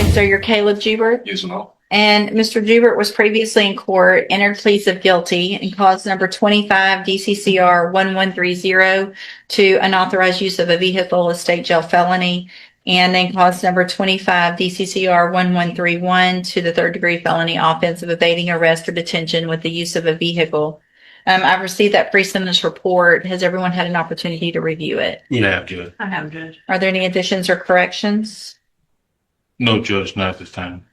Okay, so you're Caleb Jubert? Yes, ma'am. And Mr. Jubert was previously in court, entered pleas of guilty in cause number 25 DCCR 1130 to unauthorized use of a vehicle, a state jail felony, and in cause number 25 DCCR 1131 to the third degree felony offense of evading arrest or detention with the use of a vehicle. I've received that pre-sentence report. Has everyone had an opportunity to review it? Yeah, Judge. I have, Judge. Are there any additions or corrections? No, Judge, not at this time.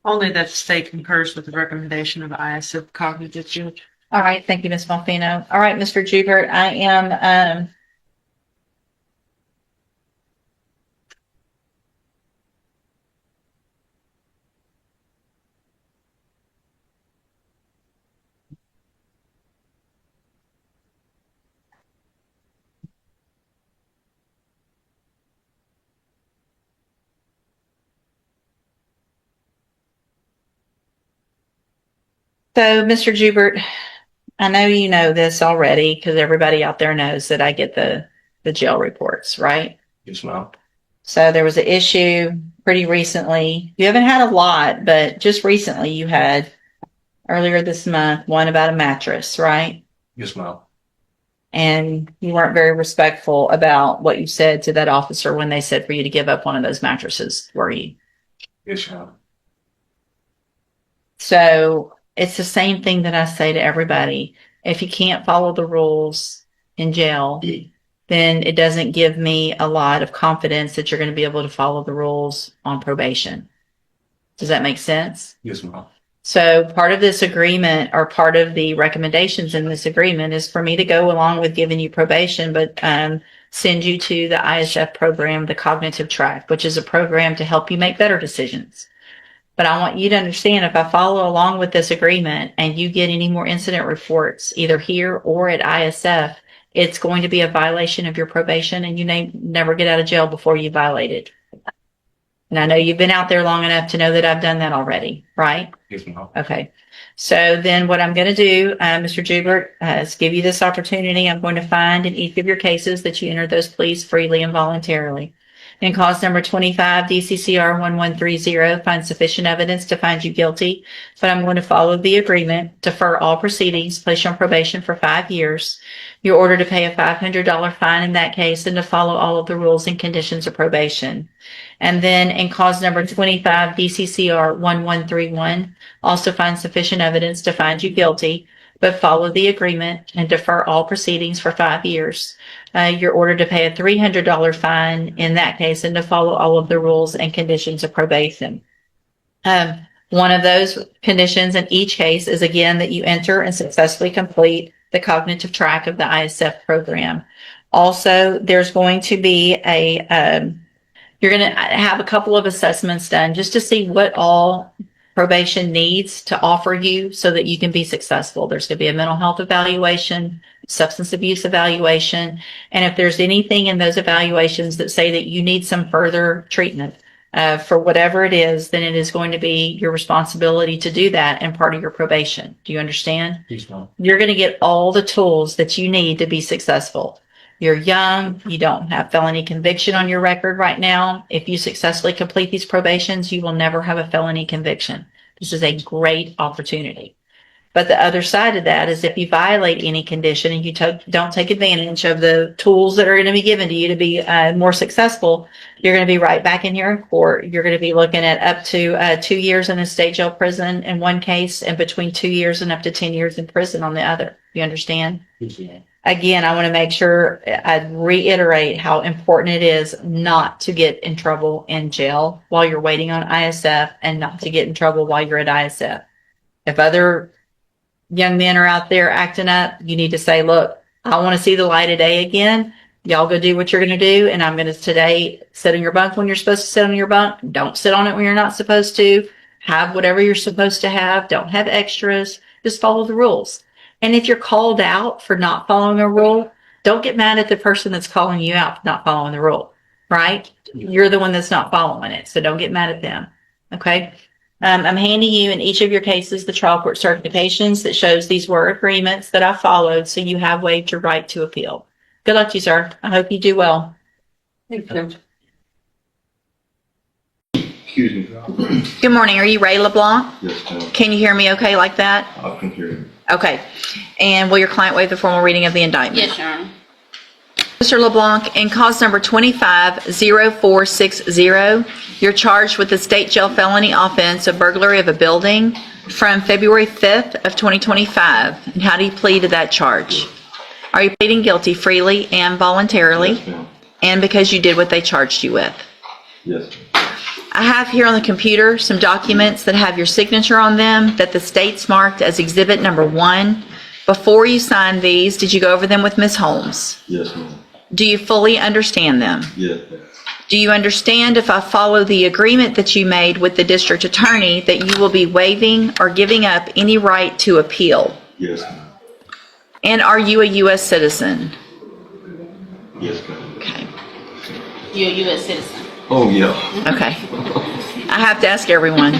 Only that the state concurs with the recommendation of ISF cognitive judge. All right. Thank you, Ms. Malfino. All right, Mr. Jubert, I am, so Mr. Jubert, I know you know this already because everybody out there knows that I get the jail reports, right? Yes, ma'am. So there was an issue pretty recently. You haven't had a lot, but just recently you had earlier this month one about a mattress, right? Yes, ma'am. And you weren't very respectful about what you said to that officer when they said for you to give up one of those mattresses, were you? Yes, ma'am. So it's the same thing that I say to everybody. If you can't follow the rules in jail, then it doesn't give me a lot of confidence that you're going to be able to follow the rules on probation. Does that make sense? Yes, ma'am. So part of this agreement, or part of the recommendations in this agreement, is for me to go along with giving you probation, but send you to the ISF program, the cognitive track, which is a program to help you make better decisions. But I want you to understand, if I follow along with this agreement and you get any more incident reports, either here or at ISF, it's going to be a violation of your probation, and you may never get out of jail before you violate it. And I know you've been out there long enough to know that I've done that already, right? Yes, ma'am. Okay. So then what I'm going to do, Mr. Jubert, is give you this opportunity. I'm going to find in each of your cases that you entered those pleas freely and voluntarily. In cause number 25, DCCR 1130, find sufficient evidence to find you guilty, but I'm going to follow the agreement, defer all proceedings, place you on probation for 5 years. You're ordered to pay a $500 fine in that case and to follow all of the rules and conditions of probation. And then in cause number 25, DCCR 1131, also find sufficient evidence to find you guilty, but follow the agreement and defer all proceedings for 5 years. You're ordered to pay a $300 fine in that case and to follow all of the rules and conditions of probation. One of those conditions in each case is, again, that you enter and successfully complete the cognitive track of the ISF program. Also, there's going to be you're going to have a couple of assessments done just to see what all probation needs to offer you so that you can be successful. There's going to be a mental health evaluation, substance abuse evaluation, and if there's anything in those evaluations that say that you need some further treatment for whatever it is, then it is going to be your responsibility to do that and part of your probation. Do you understand? Yes, ma'am. You're going to get all the tools that you need to be successful. You're young. You don't have felony conviction on your record right now. If you successfully complete these probations, you will never have a felony conviction. This is a great opportunity. But the other side of that is if you violate any condition and you don't take advantage of the tools that are going to be given to you to be more successful, you're going to be right back in here in court. You're going to be looking at up to 2 years in a state jail prison in one case and between 2 years and up to 10 years in prison on the other. You understand? Yes, ma'am. Again, I want to make sure I reiterate how important it is not to get in trouble in jail while you're waiting on ISF and not to get in trouble while you're at ISF. If other young men are out there acting up, you need to say, look, I want to see the light of day again. Y'all go do what you're going to do. And I'm going to today sit on your bunk when you're supposed to sit on your bunk. Don't sit on it when you're not supposed to. Have whatever you're supposed to have. Don't have extras. Just follow the rules. And if you're called out for not following a rule, don't get mad at the person that's calling you out for not following the rule, right? You're the one that's not following it. So don't get mad at them. Okay. I'm handing you in each of your cases the trial court certifications that shows these were agreements that I followed. So you have waived your right to appeal. Good luck to you, sir. I hope you do well. Thank you. Excuse me. Good morning. Are you Ray LeBlanc? Yes, ma'am. Can you hear me okay like that? I can hear you. Okay. And will your client waive the formal reading of the indictment? Yes, Your Honor. Mr. LeBlanc, in cause number 250460, you're charged with the state jail felony offense of burglary of a building from February 5th of 2025. And how do you plead to that charge? Are you pleading guilty freely and voluntarily? Yes, ma'am. And because you did what they charged you with? Yes, ma'am. I have here on the computer some documents that have your signature on them that the state's marked as exhibit number 1. Before you signed these, did you go over them with Ms. Holmes? Yes, ma'am. Do you fully understand them? Yes, ma'am. Do you understand, if I follow the agreement that you made with the district attorney, that you will be waiving or giving up any right to appeal? Yes, ma'am. And are you a U.S. citizen? Yes, ma'am. Okay. You're a U.S. citizen. Oh, yeah. Okay. I have to ask everyone.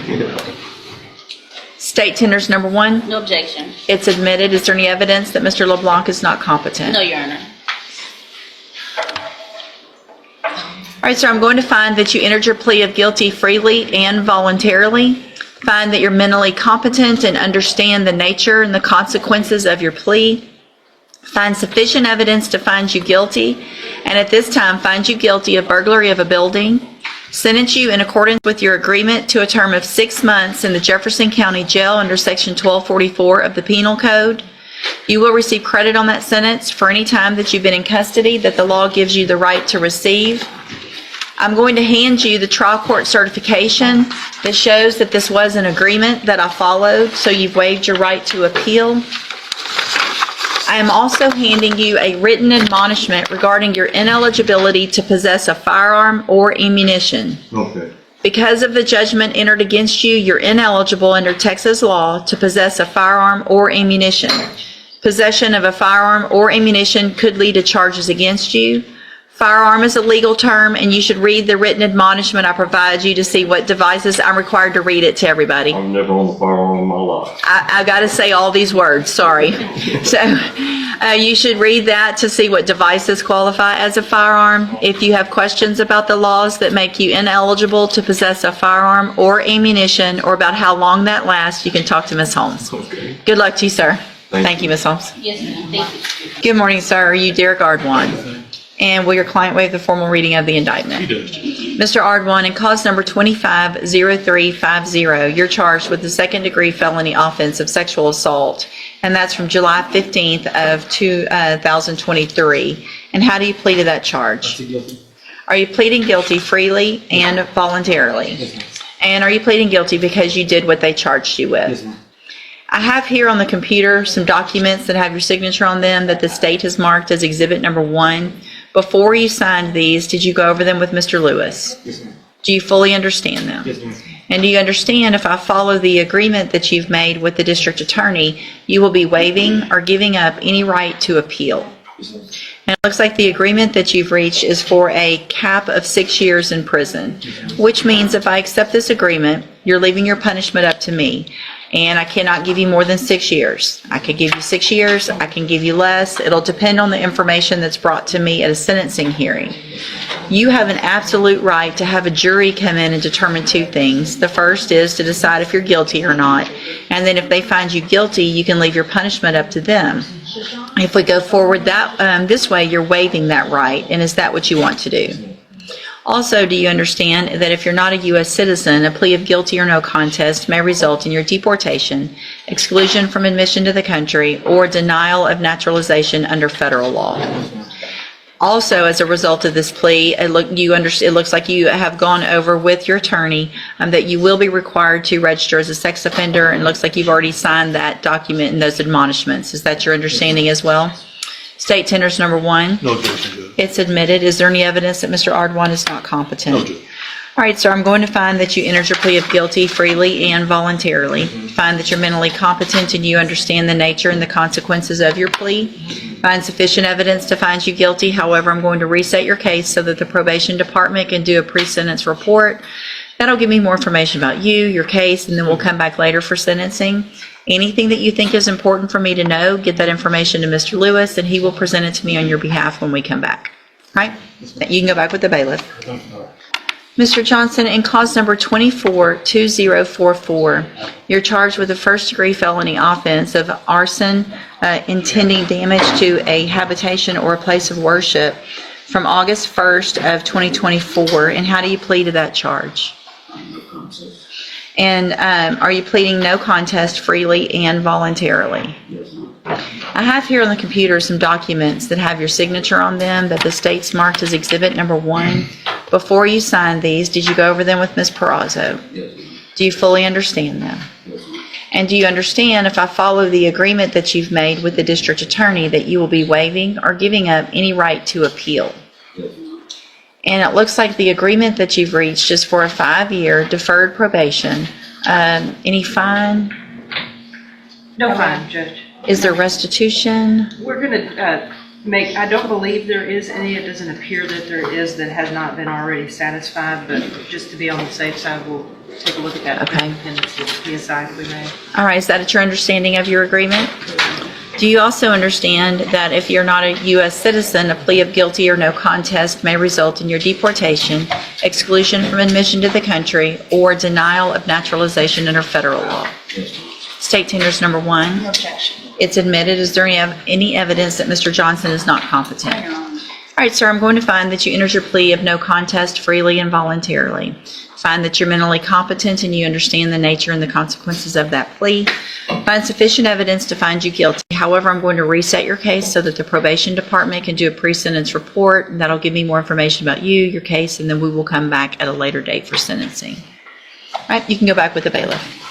State tenders number 1. No objection. It's admitted. Is there any evidence that Mr. LeBlanc is not competent? No, Your Honor. All right, sir, I'm going to find that you entered your plea of guilty freely and voluntarily. Find that you're mentally competent and understand the nature and the consequences of your plea. Find sufficient evidence to find you guilty, and at this time find you guilty of burglary of a building. Sentence you in accordance with your agreement to a term of 6 months in the Jefferson County Jail under Section 1244 of the Penal Code. You will receive credit on that sentence for any time that you've been in custody that the law gives you the right to receive. I'm going to hand you the trial court certification that shows that this was an agreement that I followed, so you've waived your right to appeal. I am also handing you a written admonishment regarding your ineligibility to possess a firearm or ammunition. Okay. Because of the judgment entered against you, you're ineligible under Texas law to possess a firearm or ammunition. Possession of a firearm or ammunition could lead to charges against you. Firearm is a legal term, and you should read the written admonishment I provide you to see what devices. I'm required to read it to everybody. I've never owned a firearm in my life. I got to say all these words, sorry. So you should read that to see what devices qualify as a firearm. If you have questions about the laws that make you ineligible to possess a firearm or ammunition, or about how long that lasts, you can talk to Ms. Holmes. Okay. Good luck to you, sir. Thank You, Ms. Holmes. Yes, ma'am. Thank you. Good morning, sir. Are you Derek Ardwan? And will your client waive the formal reading of the indictment? He does. Mr. Ardwan, in cause number 250350, you're charged with the second-degree felony offense of sexual assault, and that's from July 15th of 2023. And how do you plead to that charge? Are you pleading guilty freely and voluntarily? And are you pleading guilty because you did what they charged you with? I have here on the computer some documents that have your signature on them that the state has marked as exhibit number 1. Before you signed these, did you go over them with Mr. Lewis? Yes, ma'am. Do you fully understand them? Yes, ma'am. And do you understand, if I follow the agreement that you've made with the district attorney, you will be waiving or giving up any right to appeal? Yes, ma'am. And it looks like the agreement that you've reached is for a cap of 6 years in prison, which means if I accept this agreement, you're leaving your punishment up to me. And I cannot give you more than 6 years. I could give you 6 years, I can give you less. It'll depend on the information that's brought to me at a sentencing hearing. You have an absolute right to have a jury come in and determine 2 things. The first is to decide if you're guilty or not. And then if they find you guilty, you can leave your punishment up to them. If we go forward this way, you're waiving that right. And is that what you want to do? Also, do you understand that if you're not a U.S. citizen, a plea of guilty or no contest may result in your deportation, exclusion from admission to the country, or denial of naturalization under federal law? Also, as a result of this plea, it looks like you have gone over with your attorney that you will be required to register as a sex offender, and it looks like you've already signed that document and those admonishments. Is that your understanding as well? State tenders number 1. No objection, Judge. It's admitted. Is there any evidence that Mr. Ardwan is not competent? No, Judge. All right, sir, I'm going to find that you entered your plea of guilty freely and voluntarily. Find that you're mentally competent and you understand the nature and the consequences of your plea. Find sufficient evidence to find you guilty. However, I'm going to reset your case so that the probation department can do a pre-sentence report. That'll give me more information about you, your case, and then we'll come back later for sentencing. Anything that you think is important for me to know, get that information to Mr. Lewis, and he will present it to me on your behalf when we come back. Right? You can go back with the bailiff. Mr. Johnson, in cause number 242044, you're charged with a first-degree felony offense of arson intending damage to a habitation or a place of worship from August 1st of 2024. And how do you plead to that charge? And are you pleading no contest freely and voluntarily? I have here on the computer some documents that have your signature on them that the state's marked as Exhibit Number 1. Before you signed these, did you go over them with Ms. Perazzo? Yes. Do you fully understand them? Yes. And do you understand, if I follow the agreement that you've made with the district attorney, that you will be waiving or giving up any right to appeal? Yes. And it looks like the agreement that you've reached is for a 5-year deferred probation. Any fine? No fine, Judge. Is there restitution? We're gonna make, I don't believe there is any, it doesn't appear that there is that has not been already satisfied, but just to be on the safe side, we'll take a look at that. Okay. And PSI if we may. All right, is that at your understanding of your agreement? Do you also understand that if you're not a U.S. citizen, a plea of guilty or no contest may result in your deportation, exclusion from admission to the country, or denial of naturalization under federal law? Yes. State tenders number 1. No objection. It's admitted. Is there any evidence that Mr. Johnson is not competent? Your Honor. All right, sir, I'm going to find that you entered your plea of no contest freely and voluntarily. Find that you're mentally competent and you understand the nature and the consequences of that plea. Find sufficient evidence to find you guilty. However, I'm going to reset your case so that the probation department can do a pre-sentence report, and that'll give me more information about you, your case, and then we will come back at a later date for sentencing. All right, you can go back with the bailiff.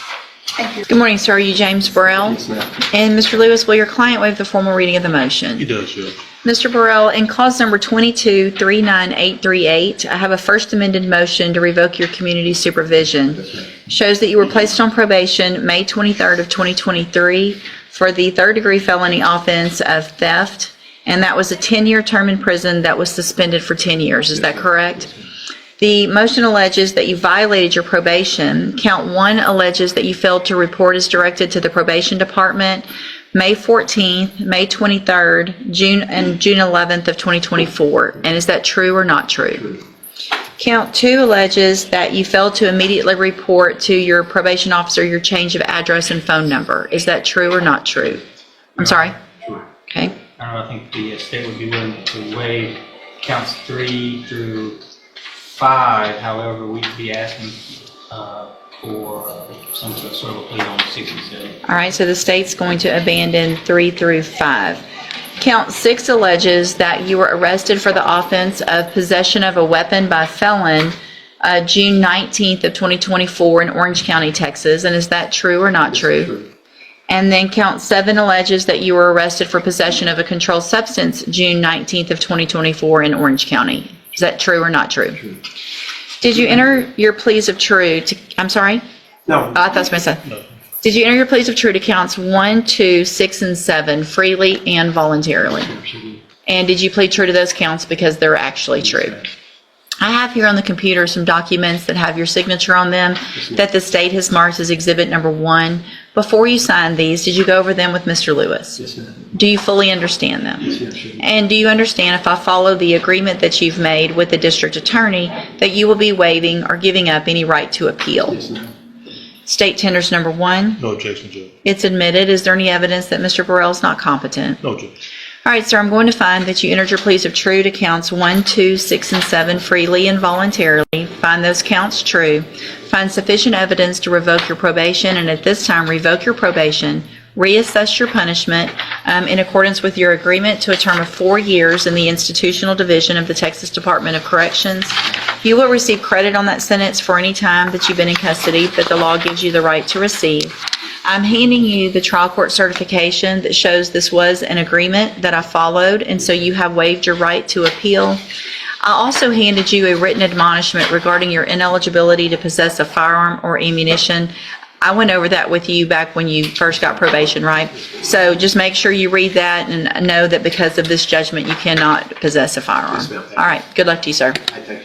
Thank you. Good morning, sir. Are you James Burrell? Yes, ma'am. And Mr. Lewis, will your client waive the formal reading of the motion? He does, Judge. Mr. Burrell, in clause number 2239838, I have a first amended motion to revoke your community supervision. Yes, ma'am. Shows that you were placed on probation May 23rd of 2023 for the third-degree felony offense of theft, and that was a 10-year term in prison that was suspended for 10 years. Is that correct? The motion alleges that you violated your probation. Count 1 alleges that you failed to report as directed to the probation department May 14th, May 23rd, June 11th of 2024. And is that true or not true? Count 2 alleges that you failed to immediately report to your probation officer your change of address and phone number. Is that true or not true? I'm sorry? Okay. I think the state would be willing to waive counts 3 through 5. However, we'd be asking for some sort of a plea on 6 and 7. All right, so the state's going to abandon 3 through 5. Count 6 alleges that you were arrested for the offense of possession of a weapon by felon June 19th of 2024 in Orange County, Texas. And is that true or not true? And then count 7 alleges that you were arrested for possession of a controlled substance June 19th of 2024 in Orange County. Is that true or not true? True. Did you enter your pleas of true to, I'm sorry? No. Oh, I thought I was going to say. No. Did you enter your pleas of true to counts 1, 2, 6, and 7 freely and voluntarily? And did you plead true to those counts because they're actually true? I have here on the computer some documents that have your signature on them that the state has marked as Exhibit Number 1. Before you signed these, did you go over them with Mr. Lewis? Yes, ma'am. Do you fully understand them? Yes, ma'am. Sure. And do you understand, if I follow the agreement that you've made with the district attorney, that you will be waiving or giving up any right to appeal? Yes, ma'am. State tenders number 1. No objection, Judge. It's admitted. Is there any evidence that Mr. Burrell is not competent? No, Judge. All right, sir, I'm going to find that you entered your pleas of true to counts 1, 2, 6, and 7 freely and voluntarily. Find those counts true. Find sufficient evidence to revoke your probation, and at this time, revoke your probation. Reassess your punishment in accordance with your agreement to a term of 4 years in the institutional division of the Texas Department of Corrections. You will receive credit on that sentence for any time that you've been in custody that the law gives you the right to receive. I'm handing you the trial court certification that shows this was an agreement that I followed, and so you have waived your right to appeal. I also handed you a written admonishment regarding your ineligibility to possess a firearm or ammunition. I went over that with you back when you first got probation, right? So just make sure you read that and know that because of this judgment, you cannot possess a firearm. Yes, ma'am. All right. Good luck to you, sir. I thank you.